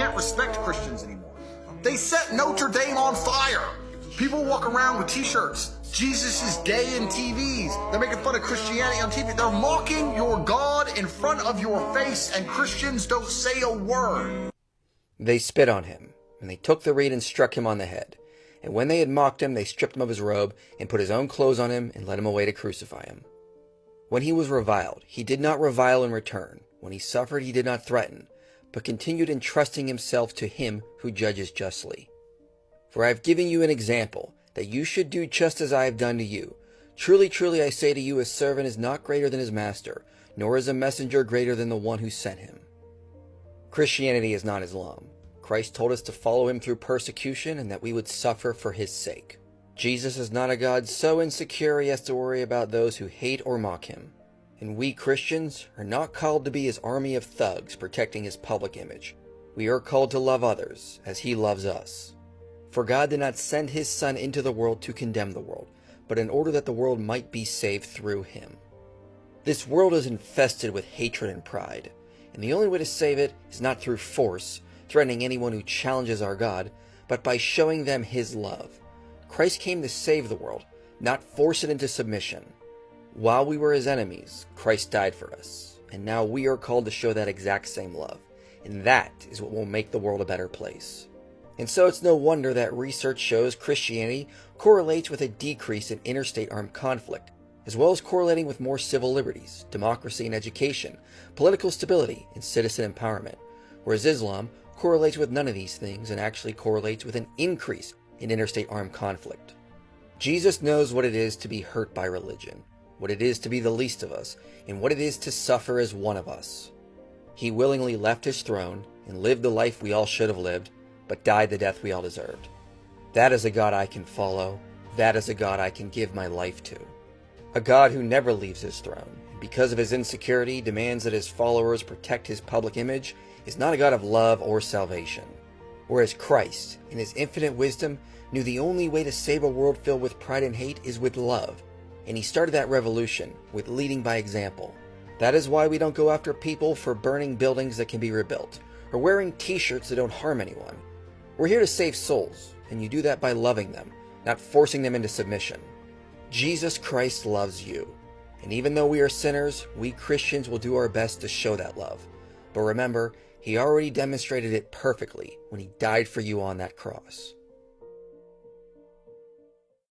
can't respect Christians anymore. They set Notre Dame on fire. People walk around with t-shirts. Jesus is gay in TVs. They're making fun of Christianity on TV. They're mocking your God in front of your face, and Christians don't say a word. They spit on him, and they took the reed and struck him on the head. And when they had mocked him, they stripped him of his robe, and put his own clothes on him, and led him away to crucify him. When he was reviled, he did not revile in return. When he suffered, he did not threaten, but continued entrusting himself to him who judges justly. For I have given you an example, that you should do just as I have done to you. Truly, truly, I say to you, a servant is not greater than his master, nor is a messenger greater than the one who sent him. Christianity is not Islam. Christ told us to follow him through persecution and that we would suffer for his sake. Jesus is not a God so insecure he has to worry about those who hate or mock him. And we Christians are not called to be his army of thugs protecting his public image. We are called to love others as he loves us. For God did not send his Son into the world to condemn the world, but in order that the world might be saved through him. This world is infested with hatred and pride, and the only way to save it is not through force, threatening anyone who challenges our God, but by showing them his love. Christ came to save the world, not force it into submission. While we were his enemies, Christ died for us, and now we are called to show that exact same love, and that is what will make the world a better place. And so it's no wonder that research shows Christianity correlates with a decrease in interstate armed conflict, as well as correlating with more civil liberties, democracy and education, political stability, and citizen empowerment, whereas Islam correlates with none of these things and actually correlates with an increase in interstate armed conflict. Jesus knows what it is to be hurt by religion, what it is to be the least of us, and what it is to suffer as one of us. He willingly left his throne and lived the life we all should have lived, but died the death we all deserved. That is a God I can follow. That is a God I can give my life to. A God who never leaves his throne, and because of his insecurity demands that his followers protect his public image, is not a God of love or salvation. Whereas Christ, in his infinite wisdom, knew the only way to save a world filled with pride and hate is with love, and he started that revolution with leading by example. That is why we don't go after people for burning buildings that can be rebuilt, or wearing t-shirts that don't harm anyone. We're here to save souls, and you do that by loving them, not forcing them into submission. Jesus Christ loves you, and even though we are sinners, we Christians will do our best to show that love. But remember, he already demonstrated it perfectly when he died for you on that cross.